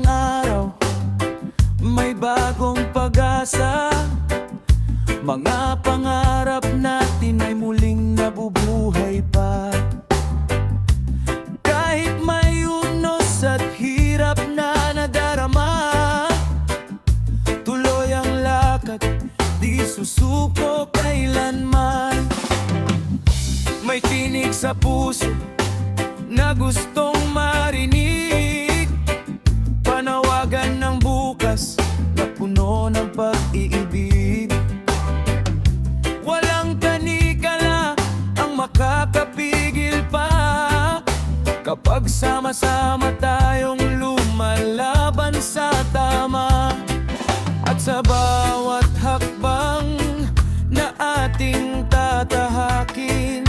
ng araw, may bagong pag-asa. Mga pangarap natin ay muling nabubuhay pa. Kahit may unos at hirap na nadarama, tuloy ang lakad, di susuko kailanman. May tinig sa puso na gustong marinig, panawagan ng bukas na puno ng pag-iibig. Walang kanikala ang makakapigil pa, kapag sama-sama tayong lumalaban sa tama. At sa bawat hakbang na ating tatahakin,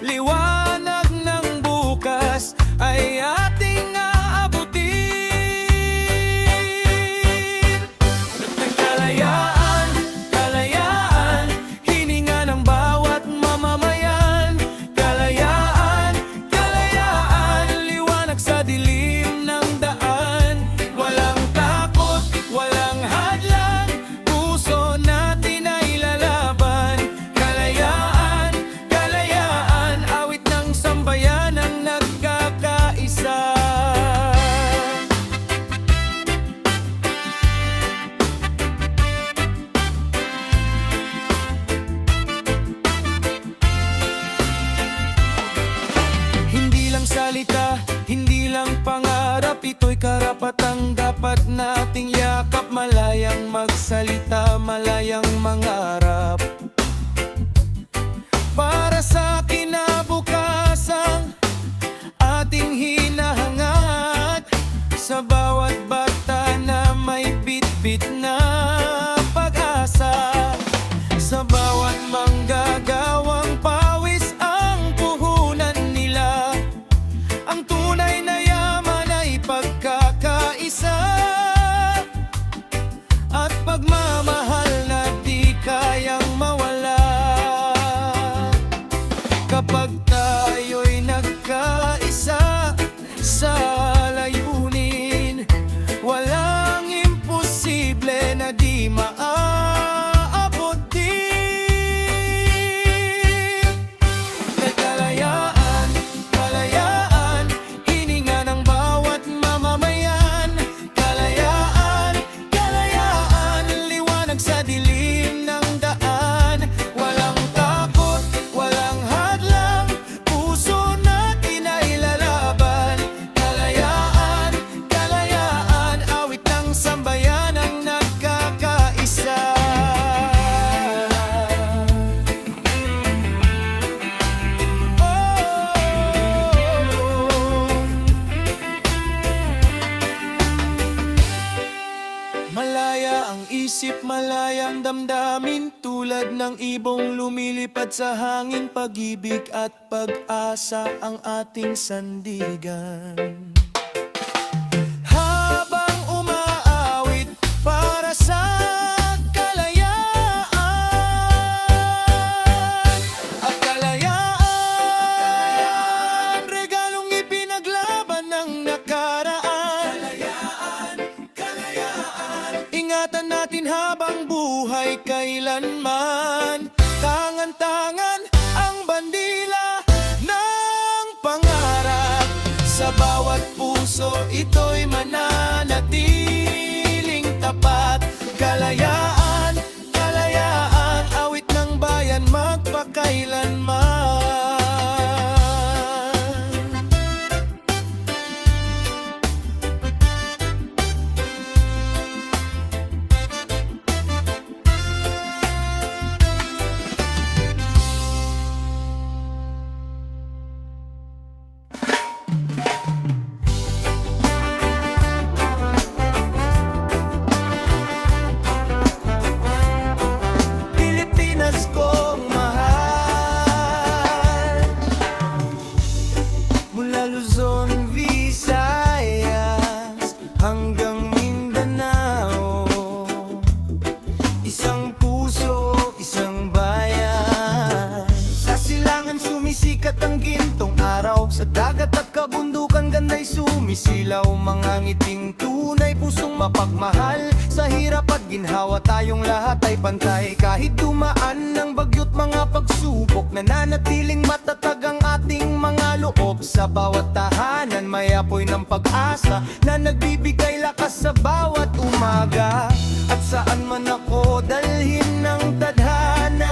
liwanag ng bukas ay ating aabutin. Kalayaan, kalayaan, hininga ng bawat mamamayan. Kalayaan, kalayaan, liwanag sa dilim ng daan. Walang takot, walang hadlang, puso natin ay lalaban. Kalayaan, kalayaan, awit ng sambayan ang nagkakaisa. Hindi lang salita, hindi lang pangarap, ito'y karapatang dapat nating yakap. Malayang magsalita, malayang mangarap, para sa kinabukasang ating hinahangad. Sa bawat bata na may bitbit na pag-asa, sa bawat manggagawang pawis ang puhunan nila, ang tunay na yaman ay pagkakaisa at pagmamahal na di kayang mawala. Kapag tayo'y nagkaisa sa layunin, walang imposible na di maaabot din. Kalayaan, kalayaan, hininga ng bawat mamamayan. Kalayaan, kalayaan, liwanag sa dilim ng daan. Walang takot, walang hadlang, puso natin ay lalaban. Kalayaan, kalayaan, awit ng sambayan ang nagkakaisa. Malaya ang isip, malayang damdamin, tulad ng ibong lumilipad sa hangin. Pag-ibig at pag-asa ang ating sandigan. Habang umaawit para sa kalayaan, at kalayaan, regalong ipinaglaban ng nakaraan. Kalayaan, kalayaan, ingatan natin habang buhay kailanman. Tangan-tangan ang bandila ng pangarap, sa bawat puso ito'y mananatiling tapat. Kalayaan, kalayaan, awit ng bayan magpakailanman. Pilipinas kong mahal, mula Luzon, Visayas hanggang Mindanao. Isang puso, isang bayan, sa silangan sumisikat ang gintong araw, sa dagat at kabundukan ganda kalikasan ay sumisilaw, mga ngiting tunay, pusong mapagmahal. Sa hirap at ginhawa tayong lahat ay pantay. Kahit dumaan ng bagyo't mga pagsubok, nananatiling matatag ang ating mga loob. Sa bawat tahanan may apoy ng pag-asa na nagbibigay lakas sa bawat umaga. At saan man ako dalhin ng tadhana,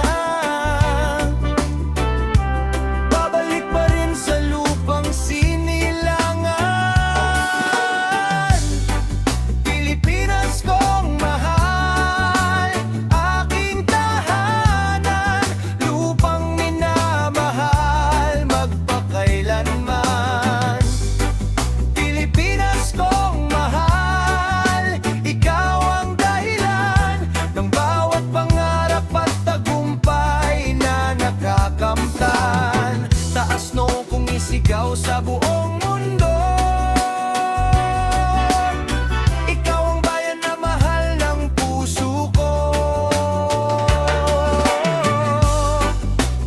babalik pa rin sa lupang sinilangan. Pilipinas kong mahal, aking tahanan, lupang minamahal magpakailanman. Pilipinas kong mahal, ikaw ang dahilan ng bawat pangarap at tagumpay na nakakamtan. Taas noo kong isigaw sa buong mundo, ikaw ang bayan na mahal ng puso ko.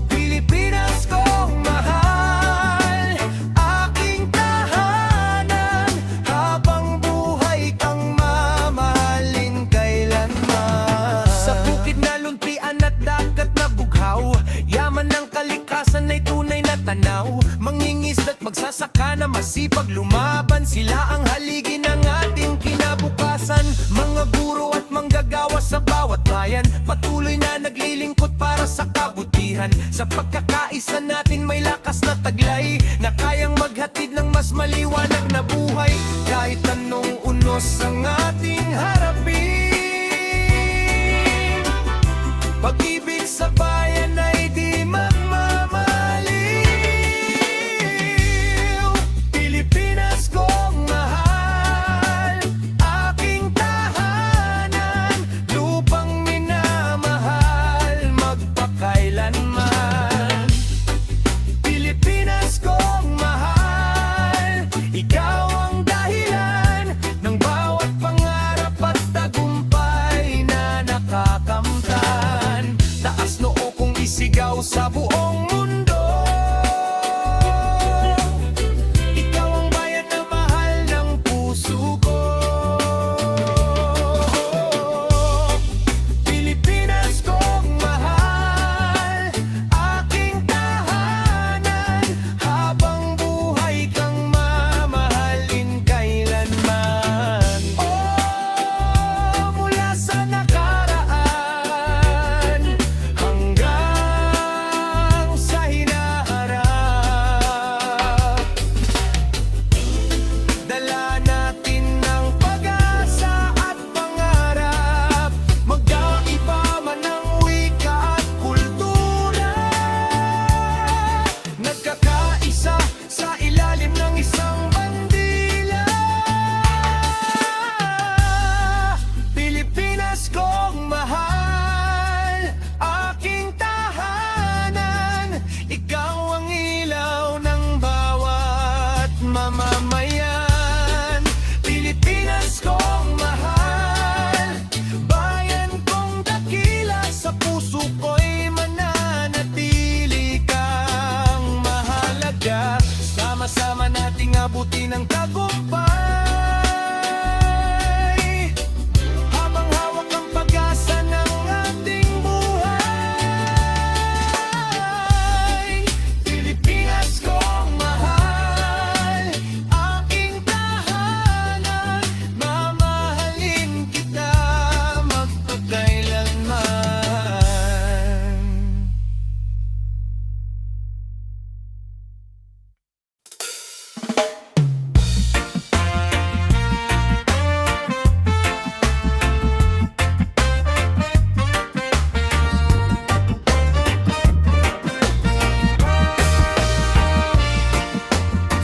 Pilipinas kong mahal, aking tahanan, habang buhay kang mamahalin kailanman. Sa bukid na luntian at dagat na bughaw, yaman ng kalikasan ay tunay na tanaw. Mangingisda't magsasaka na masipag lumaban, sila ang haligi ng ating kinabukasan. Mga guro at manggagawa sa bawat bayan, patuloy na naglilingkod para sa kabutihan. Sa pagkakaisa natin may lakas na taglay, na kayang maghatid ng mas maliwanag na buhay. Kahit anong unos ang ating harapin, pag-ibig sa bayan ay di magmamaliw. Pilipinas kong mahal, aking tahanan, lupang minamahal magpakailanman. Pilipinas kong mahal, ikaw ang dahilan ng bawat pangarap at tagumpay na nakakamtan. Taas noo kong isigaw sa buong mundo, ikaw ang bayan na mahal ng puso ko. Pilipinas kong mahal, aking tahanan, habang buhay kang mamahalin kailanman. Oh, mula sa nakaraan hanggang sa hinaharap, dala natin ng pag-asa at pangarap. Magkaiba man ang wika at kultura, nagkakaisa sa ilalim ng isang bandila. Pilipinas kong mahal, aking tahanan, ikaw ang ilaw ng bawat mamamayan. Pilipinas kong mahal, bayan kong dakila, sa puso ko'y mananatili kang mahalaga. Sama-sama nating abutin ang tagumpay, habang hawak ang pag-asa ng ating buhay. Pilipinas kong mahal, aking tahanan, mamahalin kita magpakailanman.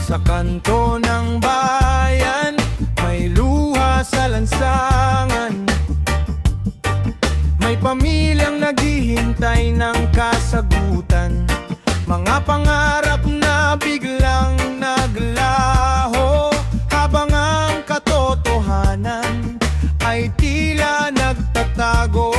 Sa kanto ng bayan, may luha sa lansangan, may pamilyang naghihintay ng kasagutan. Mga pangarap na biglang naglaho, habang ang katotohanan ay tila nagtatago.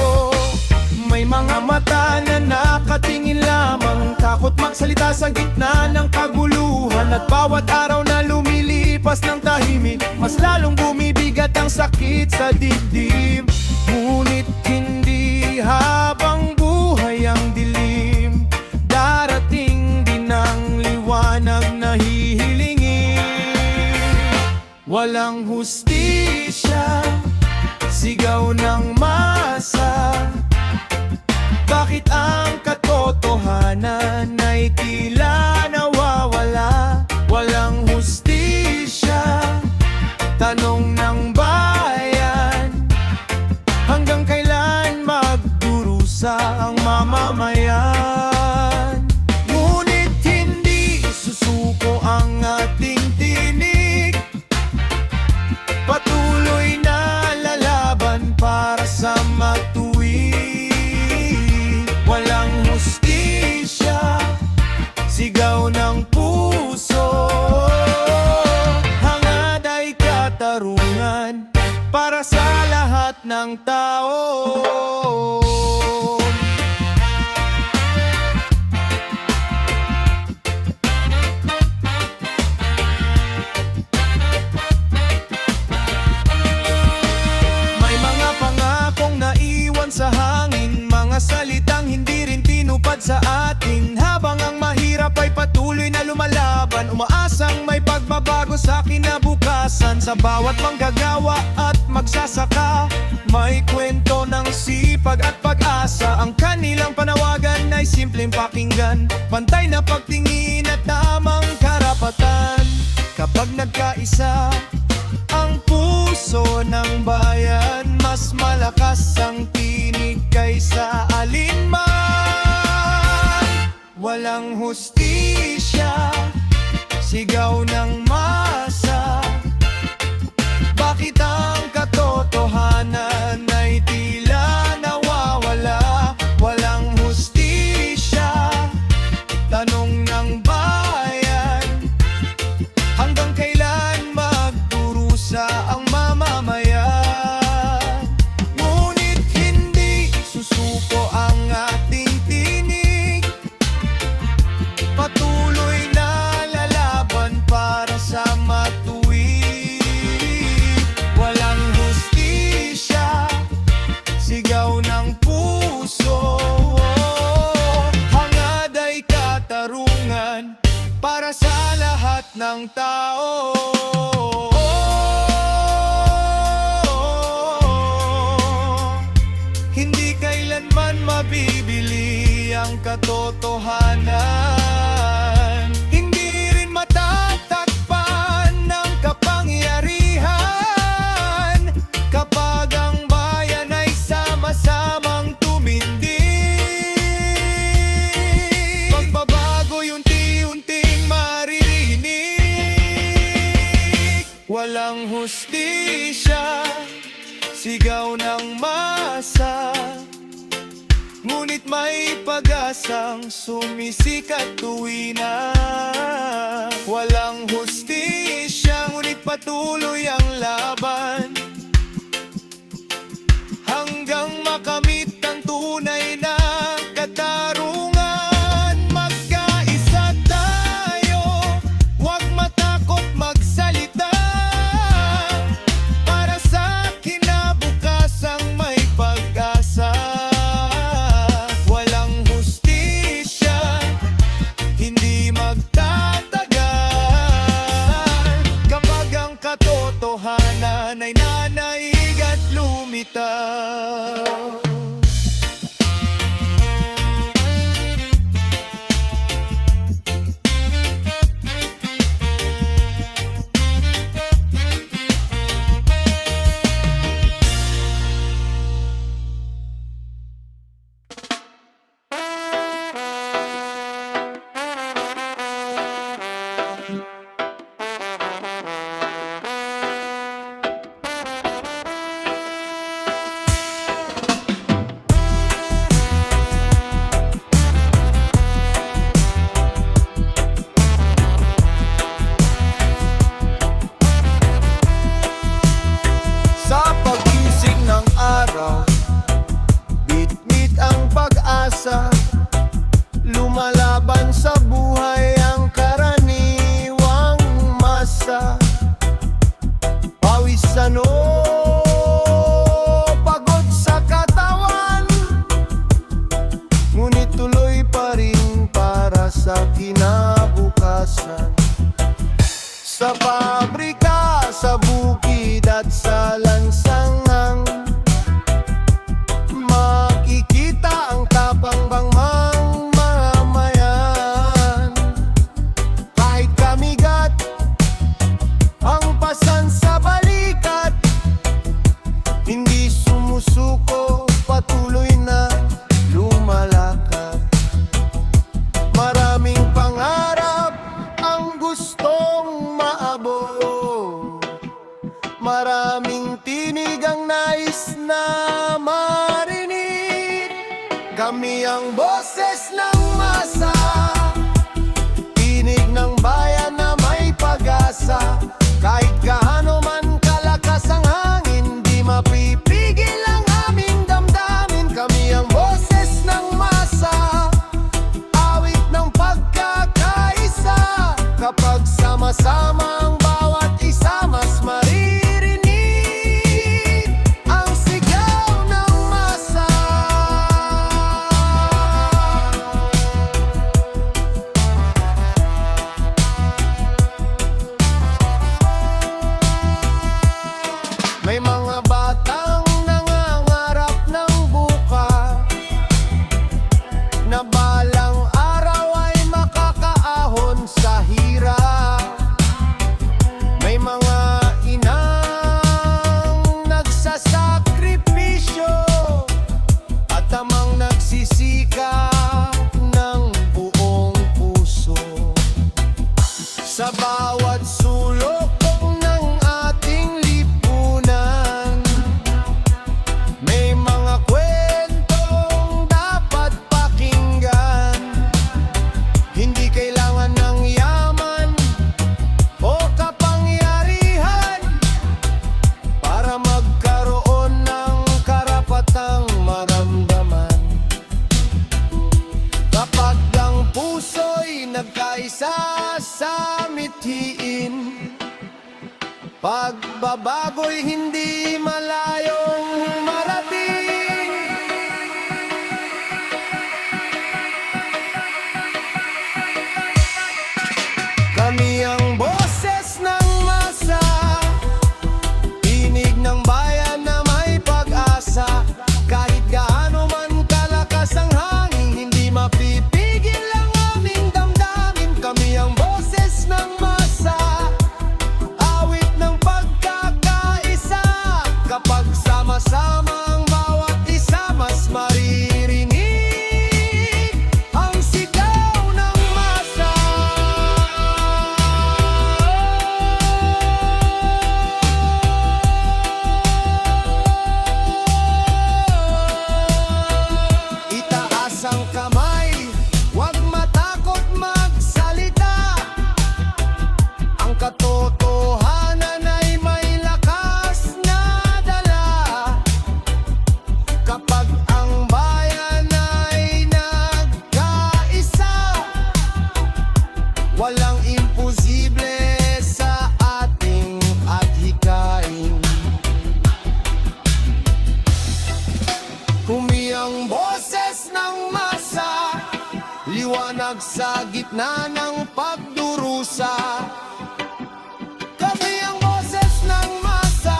May mga mata na nakatingin lamang, takot magsalita sa gitna ng kaguluhan. At bawat araw na lumilipas Paglipas ng tahimik, mas lalong bumibigat ang sakit sa dibdib. Ngunit hindi habang buhay ang dilim, darating din ang liwanag na hihilingin. Walang hustisya, sigaw ng masa. Bakit ang katotohanan ay tila nawawala? Walang hustisya, tanong ng bayan. Hanggang kailan magdurusa ang mamamayan? Ngunit hindi susuko ang ating tinig, patuloy na lalaban para sa matuwid. Walang hustisya, sigaw ng puso. Hangad ay katarungan para sa lahat ng tao. May mga pangakong naiwan sa hangin, mga salitang hindi rin tinupad sa atin. Habang ang mahirap ay patuloy na lumalaban, umaasang may pagbabago sa kinabukasan. Sa bawat manggagawa at magsasaka, may kwento ng sipag at pag-asa. Ang kanilang panawagan ay simpleng pakinggan, pantay na pagtingin at tamang karapatan. Kapag nagkaisa ang puso ng bayan, mas malakas ang tinig kaysa alinman. Walang hustisya, sigaw ng masa. Bakit ang katotohanan ay tila nawawala? Walang hustisya, tanong ng bayan. Hanggang kailan magdurusa ang mamamayan? Ngunit hindi susuko ang ating tinig, patuloy na lalaban para sa matuwid. Walang hustisya, sigaw ng puso. Hangad ay katarungan para sa lahat ng tao. Hindi kailanman mabibili ang katotohanan. Hindi rin matatakpan ng kapangyarihan kapag ang bayan ay sama-samang tumindig. Pagbabago unti-unting maririnig. Walang hustisya, sigaw ng masa. Ngunit may pag-asang sumisikat tuwi na. Walang hustisya, ngunit patuloy ang laban hanggang makamit ang tunay na katarungan. Magkaisa tayo, huwag matakot magsalita, para sa kinabukasang may pag-asa. Walang hustisya, hindi magtatagal kapag ang katotohanan ay nanaig at lumitaw. ang boses ng masa, tinig ng bayan na may pag-asa. Kahit gaano man kalakas ang hangin, di mapipigil ang aming damdamin. Kami ang boses ng masa, awit ng pagkakaisa. Kapag sama-sama ang bawat isa, mas maririnig ang sigaw ng masa. May mga batang nangangarap ng bukas, na balang araw ay makakaahon sa hirap. May mga inang nagsasakripisyo at amang nagsisikap ng buong puso. Sa bawat sulok ng ating lipunan, may mga kwentong dapat pakinggan. Hindi kailangan ng yaman o kapangyarihan para magkaroon ng karapatang maramdaman. Kapag ang puso'y nagkaisa sa mithiin, pagbabago'y hindi malayong marating. Kami ang boses ng masa, tinig ng bayan na may pag-asa. Kahit gaano man kalakas ang hangin, hindi mapipigil ang aming damdamin. Kami ang boses ng masa, awit ng pagkakaisa. Kapag sama-sama ang bawat isa, mas maririnig ang sigaw ng masa. Itaas ang kamay, huwag matakot magsalita. Ang katotohanan ay may lakas na dala. Kapag ang bayan ay nagkaisa, walang imposible sa ating adhikain. Kumi ang boses ng masa, liwanag sa gitna ng pagdurusa. Kami ang boses ng masa,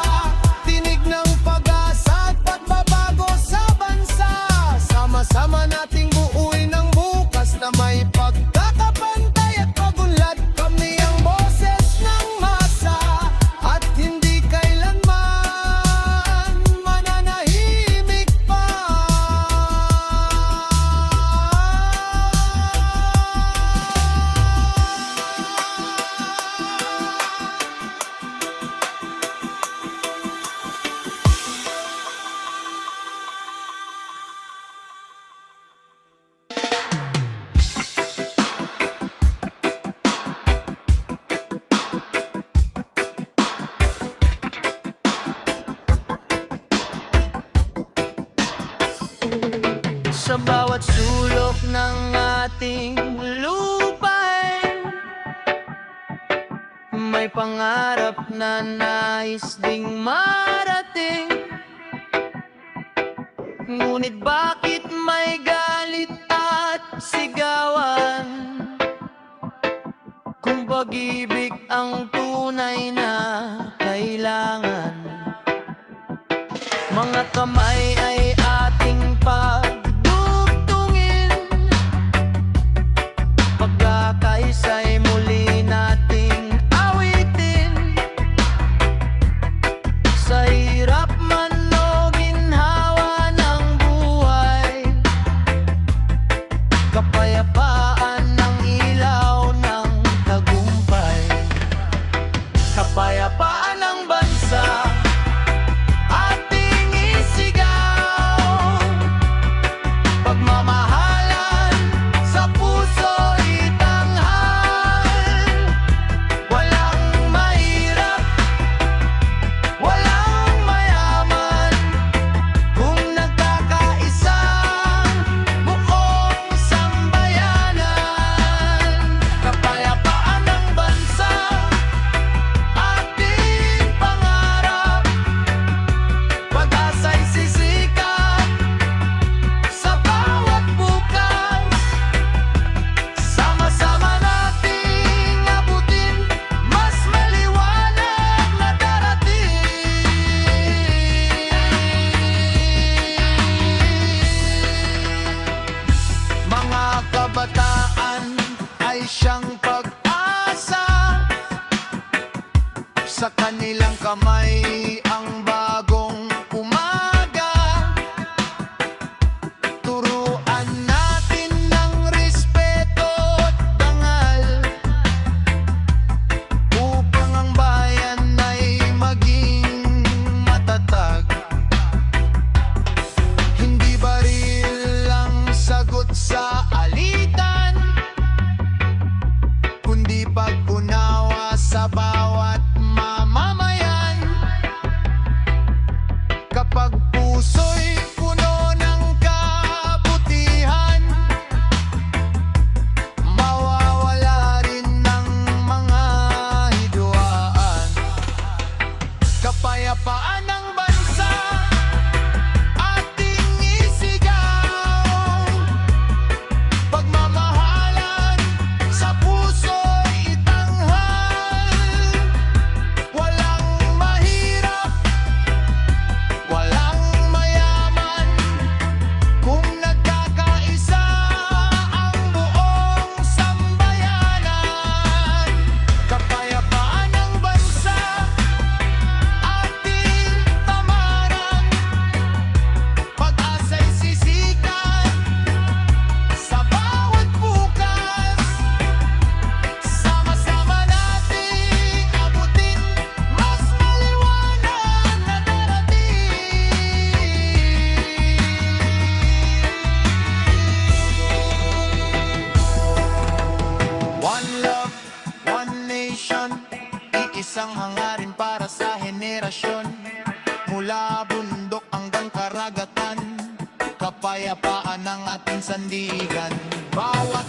tinig ng pag-asa at pagbabago sa bansa. Sama-sama nating buuin ang bukas na may pagkakapantay at pagunlad. Kami ang boses ng masa at hindi kailanman mananahimik pa. Sa bawat sulok ng ating lupay, may pangarap na nais ding marating. Ngunit bakit may galit at sigawan, kung pag-ibig ang tunay na kailangan? Mga kamay ay ating pagdugtungin, pagkakaisa'y muli nating awitin. Sa hirap man o ginhawa ng buhay, kapayapaan ng ilaw ng tagumpay. Kapayapaan ng bansa ating isigaw. Pag puso'y puno ng kabutihan, mawawala rin ng mga hidwaan. Kapayapaan ng bansa ating isigaw, pagmamahalan sa puso'y itanghal. Walang mahirap, walang mayaman, kung nagkakaisa ang buong sambayanan. Kapayapaan ng bansa ating tamaran, pag-asa'y sisikat sa bawat bukas. Sama-sama nating abutin mas maliwanag na darating. One love, one nation, iisang hangarin para sa henerasyon. Mula bundok hanggang karagatan, kapayapaan ang ating sandigan. Bawat